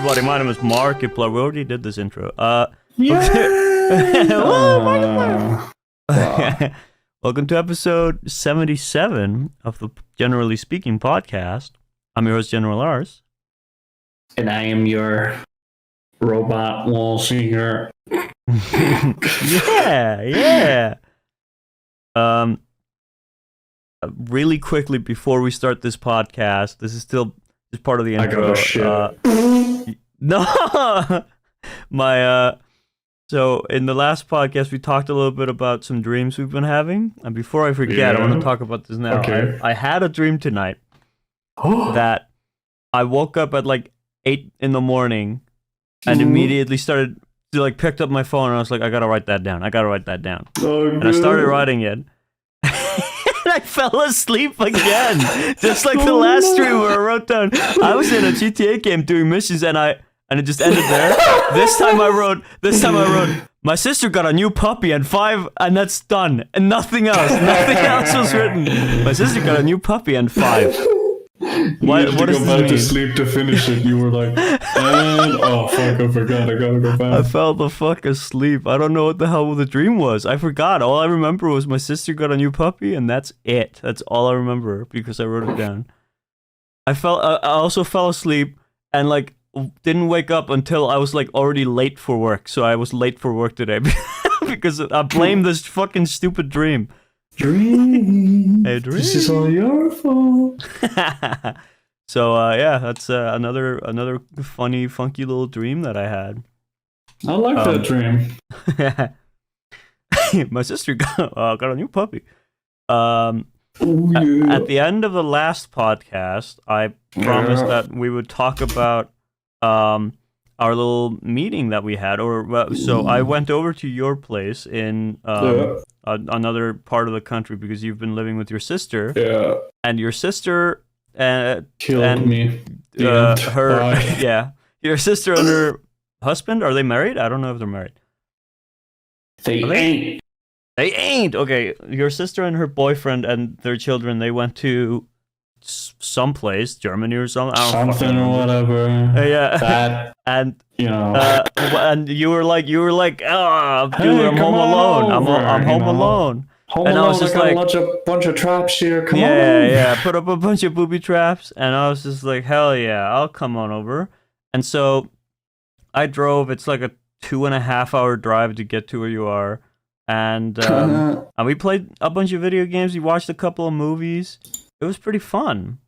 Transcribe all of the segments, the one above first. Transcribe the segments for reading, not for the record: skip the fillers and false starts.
everybody. My name is Markiplier. We already did this intro. Yeah. Markiplier. Welcome to episode 77 of the Generally Speaking podcast. I'm your host, GeneralArse. And I am your robot WOLseeker. Yeah. Really quickly before we start this podcast, this is still just part of the intro. I got a shit. No, so in the last podcast we talked a little bit about some dreams we've been having, and before I forget, I want to talk about this now. Okay. I had a dream tonight that I woke up at like 8 in the morning and immediately started to like picked up my phone and I was like, I gotta write that down. And I started writing it. And I fell asleep again, just like the last stream where I wrote down I was in a GTA game doing missions and it just ended there. This time I wrote my sister got a new puppy and 5, and that's done, and nothing else was written. My sister got a new puppy and 5. What does this mean? To sleep to finish it. You were like, oh fuck, I forgot. I gotta go back. I fell the fuck asleep. I don't know what the hell the dream was. I forgot. All I remember was my sister got a new puppy, and that's it. That's all I remember because I wrote it down. I also fell asleep and like didn't wake up until I was like already late for work. So I was late for work today because I blamed this fucking stupid dream. Hey, dream. This is all your fault. So yeah, that's another funny, funky little dream that I had. I like that dream. My sister got a new puppy. Yeah. At the end of the last podcast, I promised that we would talk about our little meeting that we had. So I went over to your place in another part of the country because you've been living with your sister. Yeah. And your sister killed me. Your sister and her husband, are they married? I don't know if they're married. They ain't. Okay, your sister and her boyfriend and their children, they went to someplace, Germany or something. Something or whatever. Yeah. That, and you know. And you were like, oh, dude, Hey, I'm home alone. I'm home alone. And I was just like, a bunch of traps here. Come on. Yeah. Put up a bunch of booby traps, and I was just like, hell yeah, I'll come on over. And so I drove. It's like a 2.5-hour drive to get to where you are, and we played a bunch of video games. We watched a couple of movies. It was pretty fun.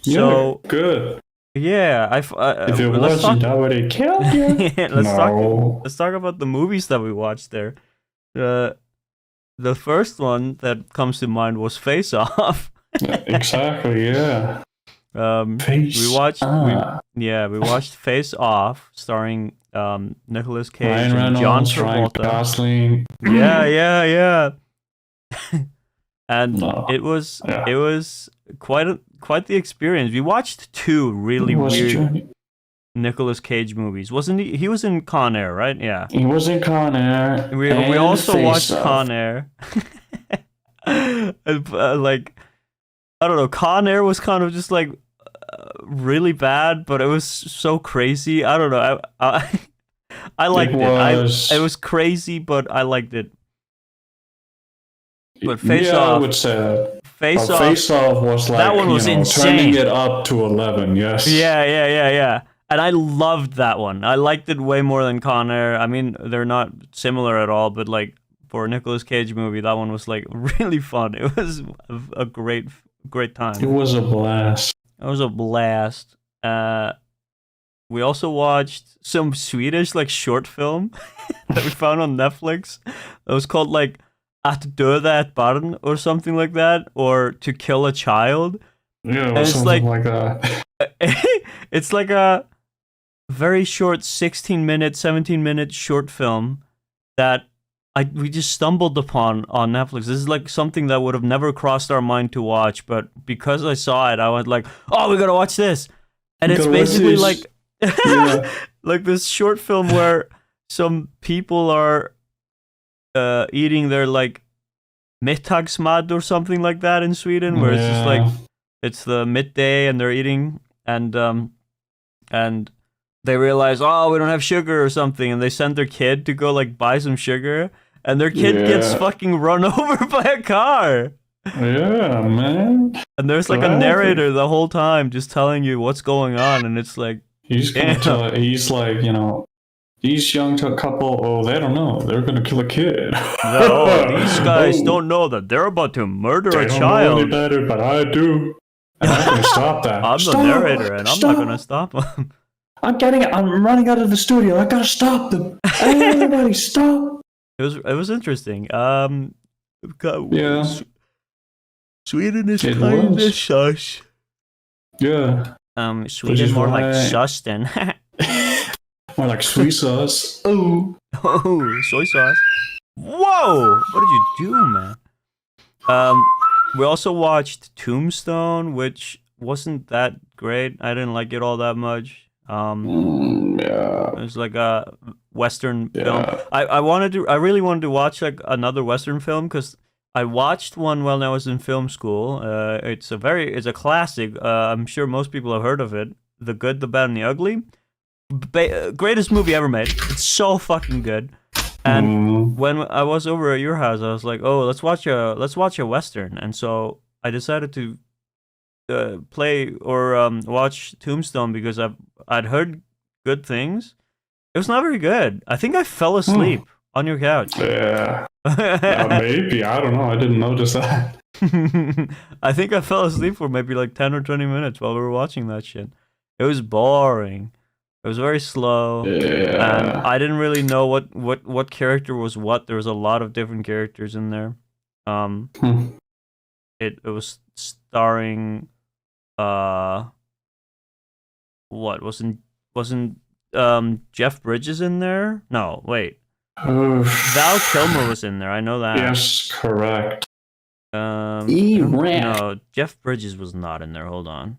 So good. Yeah, if it wasn't, I would have killed you. Let's talk about the movies that we watched there. The first one that comes to mind was Face Off. Exactly, yeah. We watched Face Off, starring Nicolas Cage Ryan and Reynolds, John Travolta. Ryan Gosling. Yeah. And it was quite the experience. We watched 2 really weird Nicolas Cage movies. Wasn't he? He was in Con Air, right? Yeah. He was in Con Air. We also watched Con Air. Like, I don't know. Con Air was kind of just like really bad, but it was so crazy. I don't know. I liked it. It was crazy, but I liked it. But Face Off, I would say Face Off was like that one was insane. Turning it up to 11. Yes. Yeah. And I loved that one. I liked it way more than Con Air. I mean, they're not similar at all, but like for a Nicolas Cage movie, that one was like really fun. It was a great time. It was a blast. We also watched some Swedish like short film that we found on Netflix. It was called like Att döda ett barn or something like that, or To Kill a Child. Yeah, it was something like that. It's like a very short 16-minute, 17-minute short film that we just stumbled upon on Netflix. This is like something that would have never crossed our mind to watch, but because I saw it, I was like, oh, we gotta watch this. And it's basically like like this short film where some people are eating their like middagsmat or something like that in Sweden, where it's just like it's the midday and they're eating, and they realize, oh, we don't have sugar or something, and they send their kid to go like buy some sugar, and their kid gets fucking run over by a car. Yeah, man. And there's like a narrator the whole time just telling you what's going on, and it's like he's like, you know, these young couple, oh, they don't know, they're gonna kill a kid. No, these guys don't know that they're about to murder a child. They don't know any better, but I do. And I'm gonna stop that. I'm the narrator, and I'm not gonna stop them. I'm running out of the studio. I gotta stop them. Everybody, stop. It was interesting. Yeah. Sweden is kind of sus. Yeah. Sweden more like sus than. More like soy sauce. Oh. Oh, soy sauce. Whoa! What did you do, man? We also watched Tombstone, which wasn't that great. I didn't like it all that much. Yeah. It was like a Western film. I really wanted to watch like another Western film because I watched one when I was in film school. It's a classic. I'm sure most people have heard of it. The Good, the Bad, and the Ugly. Greatest movie ever made. It's so fucking good. And when I was over at your house, I was like, "Oh, let's watch a Western." And so I decided to watch Tombstone because I'd heard good things. It was not very good. I think I fell asleep on your couch. Yeah. Maybe. I don't know. I didn't notice that. I think I fell asleep for maybe like 10 or 20 minutes while we were watching that shit. It was boring. It was very slow. Yeah. And I didn't really know what character was what. There was a lot of different characters in there. It was starring wasn't Jeff Bridges in there? No, wait. Val Kilmer was in there. I know that. Yes, correct. No, Jeff Bridges was not in there. Hold on.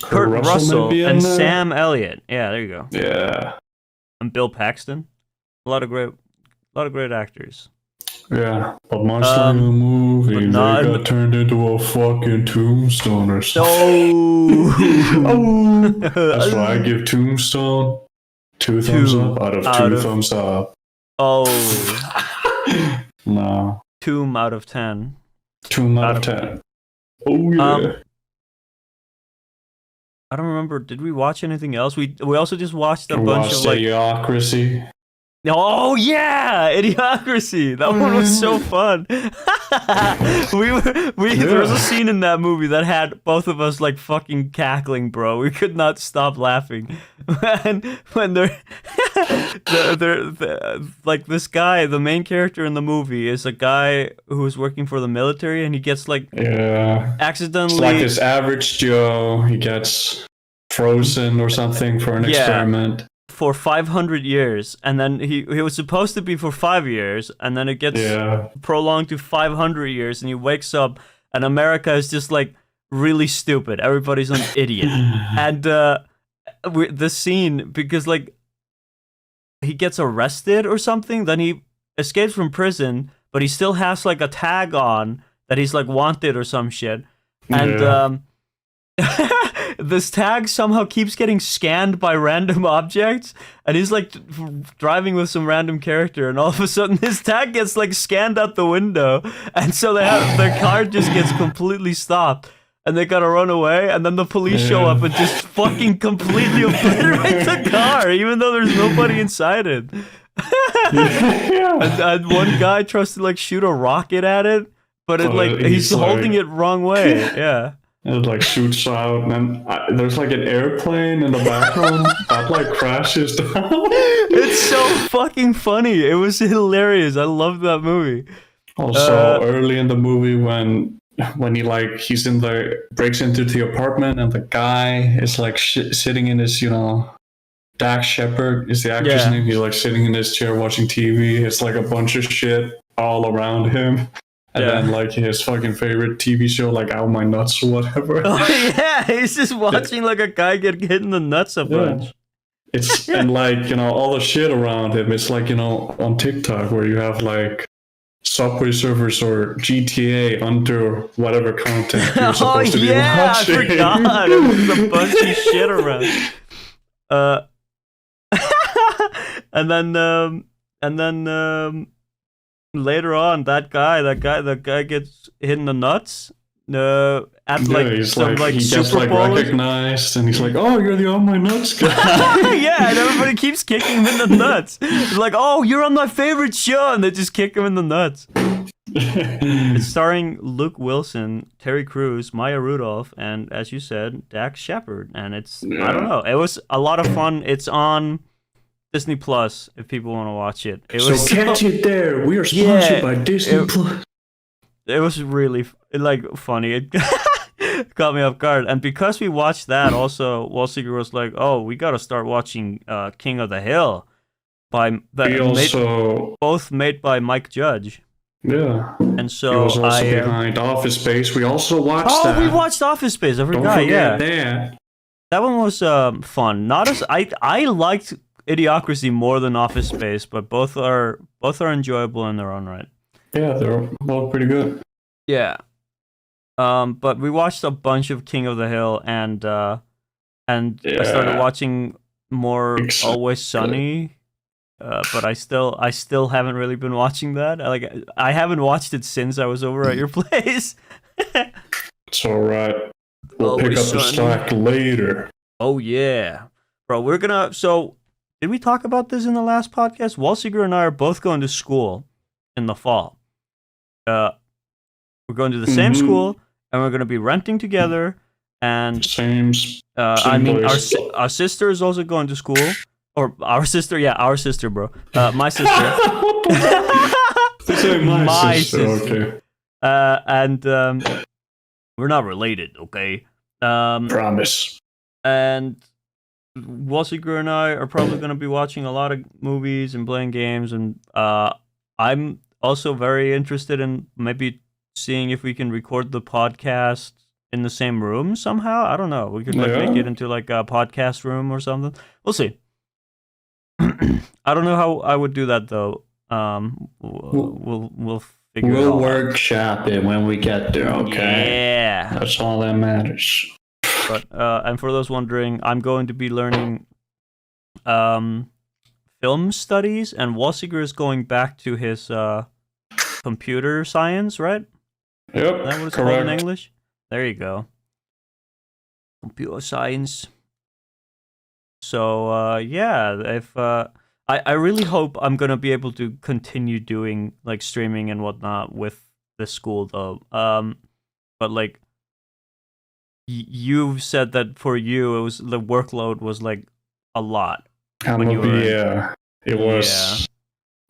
Kurt Russell and Sam Elliott. Yeah, there you go. Yeah. And Bill Paxton. A lot of great actors. Yeah, but much like the movie, they got turned into a fucking tombstone or something. Oh. That's why I give Tombstone 2 thumbs up out of 2 thumbs up. Oh. No. Tomb out of 10. Tomb out of 10. Oh yeah. I don't remember. Did we watch anything else? We also just watched a bunch of like Idiocracy. Oh yeah, Idiocracy. That one was so fun. There was a scene in that movie that had both of us like fucking cackling, bro. We could not stop laughing. when they're like this guy, the main character in the movie is a guy who's working for the military, and he gets like accidentally. It's like this average Joe. He gets frozen or something for an experiment. For 500 years, and then he was supposed to be for 5 years, and then it gets prolonged to 500 years, and he wakes up, and America is just like really stupid. Everybody's an idiot. And the scene, because like he gets arrested or something, then he escapes from prison, but he still has like a tag on that he's like wanted or some shit, and this tag somehow keeps getting scanned by random objects, and he's like driving with some random character, and all of a sudden his tag gets like scanned out the window, and so their car just gets completely stopped, and they gotta run away, and then the police show up and just fucking completely obliterate the car, even though there's nobody inside it. And one guy tries to like shoot a rocket at it, but he's holding it wrong way. Yeah. It like shoots out, and there's like an airplane in the background that like crashes down. It's so fucking funny. It was hilarious. I love that movie. Also, early in the movie when he like breaks into the apartment, and the guy is like sitting in his Dax Shepard is the actor's name. He's like sitting in his chair watching TV. It's like a bunch of shit all around him. And then, like, his fucking favorite TV show, like, Ow My Nuts or whatever. Oh, yeah, he's just watching, like, a guy get hit in the nuts a bunch. It's, and, like, all the shit around him, it's like, on TikTok where you have, like, Subway Surfers or GTA under whatever content you're supposed to be watching. I forgot. It was a bunch of shit around. and then later on, that guy gets hit in the nuts. At he's some he Super gets Bowl. recognized, and he's like, "Oh, you're the on my nuts guy." Yeah, and everybody keeps kicking him in the nuts. It's like, "Oh, you're on my favorite show," and they just kick him in the nuts. It's starring Luke Wilson, Terry Crews, Maya Rudolph, and as you said, Dax Shepard. And I don't know, it was a lot of fun. It's on Disney Plus if people want to watch it. Catch it there. We are sponsored by Disney Plus. It was really funny. It caught me off guard. And because we watched that, also WOLseeker was like, "Oh, we got to start watching King of the Hill," both made by Mike Judge. Yeah. And so he was also behind Office Space. We also watched that. Oh, we watched Office Space. I forgot. That one was fun. Not as I liked Idiocracy more than Office Space, but both are enjoyable in their own right. Yeah, they're both pretty good. Yeah. But we watched a bunch of King of the Hill, and I started watching more Always Sunny. But I still haven't really been watching that. I haven't watched it since I was over at your place. It's all right. We'll pick up the slack later. Oh yeah, bro. So, did we talk about this in the last podcast? WOLseeker and I are both going to school in the fall. We're going to the same school, and we're going to be renting together. And our sister is also going to school. Or our sister, bro. My sister. My sister. Okay. And we're not related, okay? Promise. And WOLseeker and I are probably going to be watching a lot of movies and playing games, and I'm also very interested in maybe seeing if we can record the podcast in the same room somehow. I don't know. We could make it into a podcast room or something. We'll see. I don't know how I would do that though. We'll figure it out. We'll workshop it when we get there, okay? Yeah. That's all that matters. But and for those wondering, I'm going to be learning film studies, and WOLseeker is going back to his computer science, right? Yep. Is that what it's called in English? There you go. Computer science. So if I really hope I'm gonna be able to continue doing streaming and whatnot with this school though. But you've said that for you the workload was a lot. It was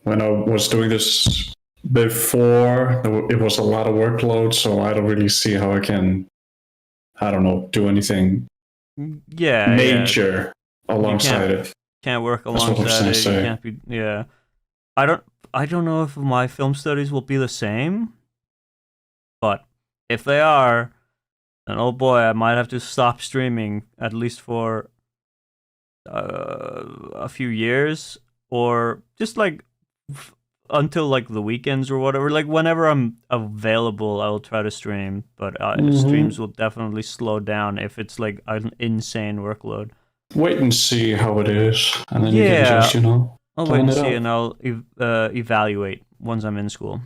when I was doing this before. It was a lot of workload, so I don't really see how I can. I don't know, do anything. Major. Alongside it. Can't work alongside it. You can't be. Yeah. I don't know if my film studies will be the same, but if they are, then oh boy, I might have to stop streaming at least for a few years, or just until the weekends or whatever. Whenever I'm available, I will try to stream, but streams will definitely slow down if it's an insane workload. Wait and see how it is, and then you can just, I'll wait and see, and I'll evaluate once I'm in school.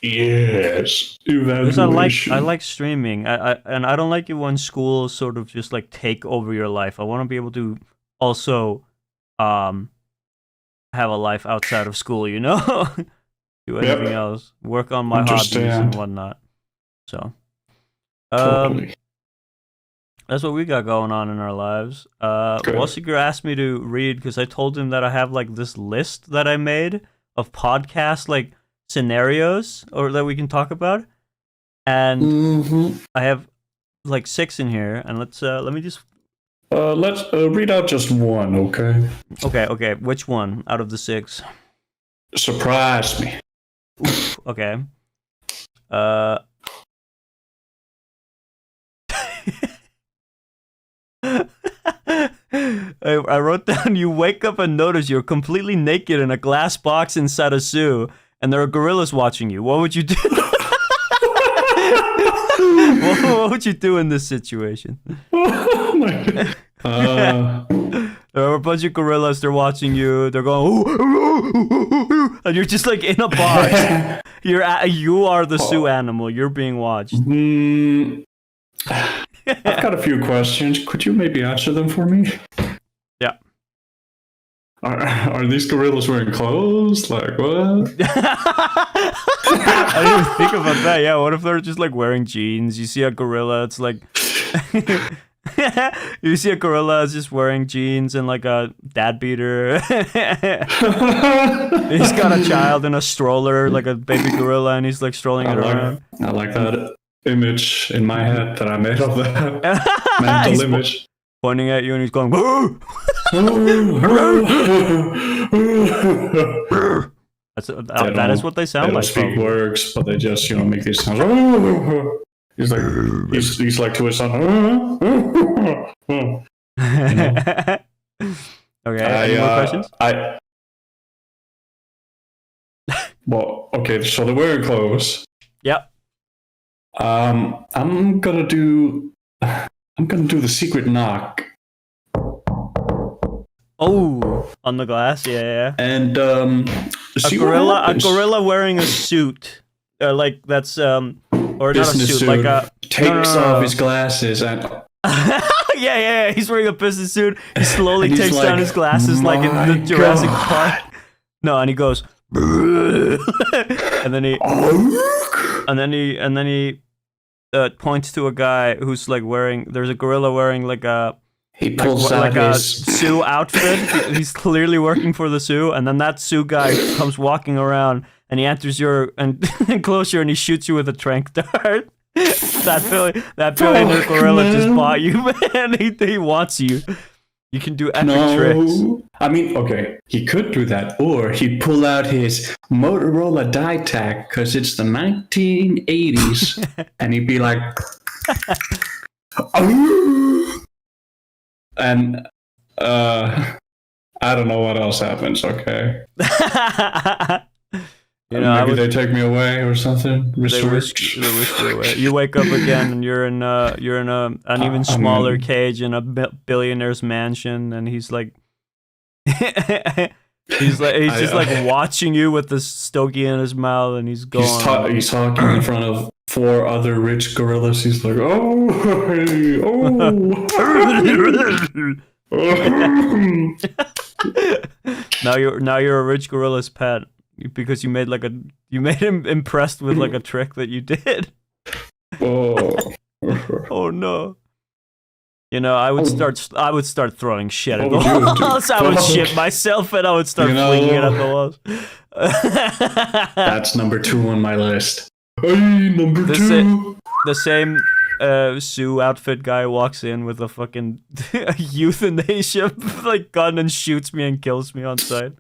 Yes, evaluation. Because I like streaming, and I don't like it when school sort of just take over your life. I want to be able to also have a life outside of school, do anything else, work on my hobbies and whatnot. So, totally. That's what we got going on in our lives. WOLseeker asked me to read because I told him that I have this list that I made of podcast scenarios or that we can talk about, and I have 6 in here. And let me just let's read out just one, okay? Okay. Which one out of the 6? Surprise me. Oof, okay. I wrote down, you wake up and notice you're completely naked in a glass box inside a zoo, and there are gorillas watching you. What would you do? What would you do in this situation? There are a bunch of gorillas. They're watching you. They're going, ooh, and you're just like in a box. You are the zoo animal. You're being watched. I've got a few questions. Could you maybe answer them for me? Yeah. Are these gorillas wearing clothes? Like what? I didn't even think about that. Yeah, what if they're just like wearing jeans? You see a gorilla, it's like you see a gorilla is just wearing jeans and like a dad beater. He's got a child in a stroller, like a baby gorilla, and he's like strolling it around. I like that image in my head that I made of that mental image. Pointing at you and he's going, that is what they sound like. They don't speak words, but they just, make these sounds. He's like to his son. Okay, any more questions? Well, okay, so they're wearing clothes. Yep. I'm gonna do the secret knock. Oh, on the glass, yeah. And a gorilla wearing a suit, like that's or business not a suit, suit, like a takes off his glasses and yeah. He's wearing a business suit. He slowly and takes down his glasses, like in the Jurassic Park. No, and he goes, and then he points to a guy who's like wearing. There's a gorilla wearing like a. He pulls out like a zoo outfit. He's clearly working for the zoo, and then that zoo guy comes walking around, and he enters your enclosure, and he shoots you with a tranq dart. that billionaire gorilla just bought you, man. He wants you. You can do epic tricks. I mean, okay, he could do that, or he'd pull out his Motorola DieTac because it's the 1980s, and he'd be like. And I don't know what else happens. Okay, maybe they take me away or something. They whisk you away. You wake up again, and you're in an even smaller cage in a billionaire's mansion, and he's like, he's just watching you with the stogie in his mouth, and he's going. He's talking in front of 4 other rich gorillas. He's like, now you're a rich gorilla's pet because you made him impressed with like a trick that you did. Oh no. I would start throwing shit at the walls. I would shit myself and I would start flinging it at the walls. That's number 2 on my list. Number 2. The same zoo outfit guy walks in with a fucking euthanasia like gun and shoots me and kills me on sight.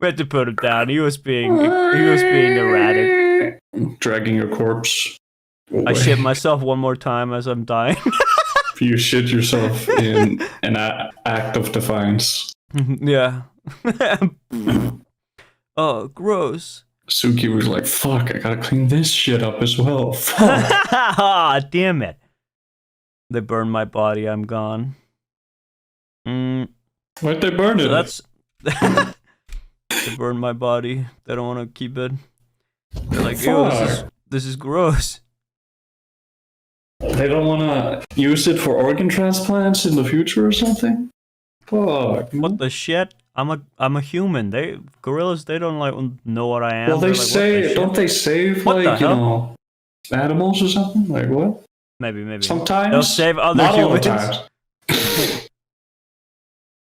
We had to put him down. He was being erratic. Dragging your corpse away. I shit myself one more time as I'm dying. You shit yourself in an act of defiance. Yeah. Oh, gross. Suki was like, fuck, I gotta clean this shit up as well. Fuck. Damn it. They burned my body, I'm gone. Why'd they burn it? They burned my body. They don't want to keep it. They're like, ew, this is gross. They don't want to use it for organ transplants in the future or something? Fuck. What the shit? I'm a human. Gorillas, they don't know what I am. Well, they say, don't they save animals or something? Like what? Maybe. Sometimes they'll save other not humans. All the times.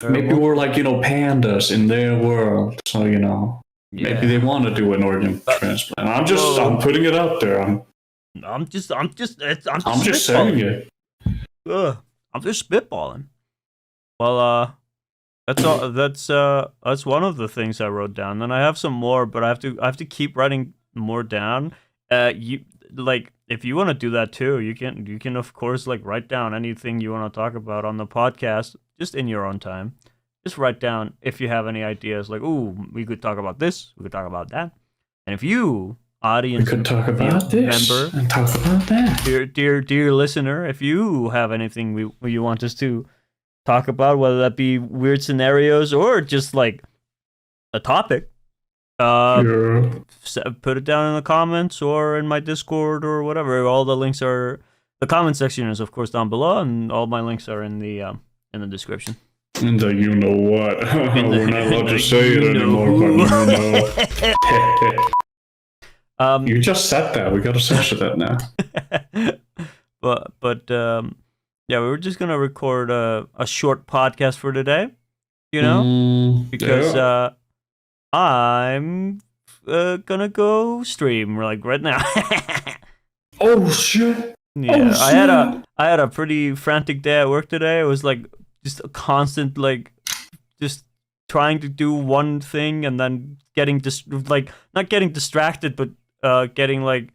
Maybe we're like pandas in their world, so maybe they want to do an organ transplant. I'm putting it out there. I'm just saying it. I'm just spitballing. Well, that's all. That's one of the things I wrote down. Then I have some more, but I have to keep writing more down. If you want to do that too, you can of course write down anything you want to talk about on the podcast, just in your own time. Just write down if you have any ideas. Like, ooh, we could talk about this. We could talk about that. And if you, audience, we could talk about this member, and talk about that. Dear listener, if you have anything you want us to talk about, whether that be weird scenarios or just like a topic, put it down in the comments or in my Discord or whatever. All the links are, the comment section is of course down below, and all my links are in the description. And you know what? We're not allowed to say it anymore, but you know. You just said that. We gotta censor that now. but yeah, we were just gonna record a short podcast for today, you know, because I'm gonna go stream like right now. Oh shit! Yeah, oh, shit. I had a pretty frantic day at work today. It was like just a constant like just trying to do one thing and then getting not getting distracted, but getting like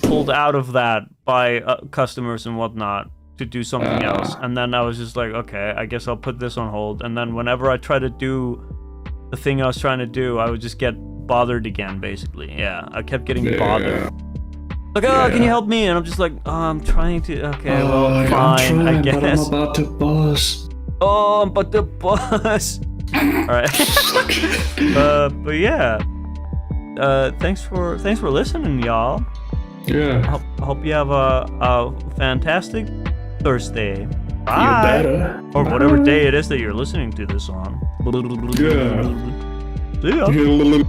pulled out of that by customers and whatnot to do something else. And then I was just like, okay, I guess I'll put this on hold. And then whenever I try to do the thing I was trying to do, I would just get bothered again, basically. Yeah, I kept getting bothered. Like, can you help me? And I'm just like, I'm trying to. Okay, well, fine, I guess. But I'm about to buzz. Oh, I'm about to buzz. All right. But yeah. Thanks for listening, y'all. Yeah. I hope you have a fantastic Thursday. Bye. You better. Or whatever day it is that you're listening to this on. Yeah. See ya.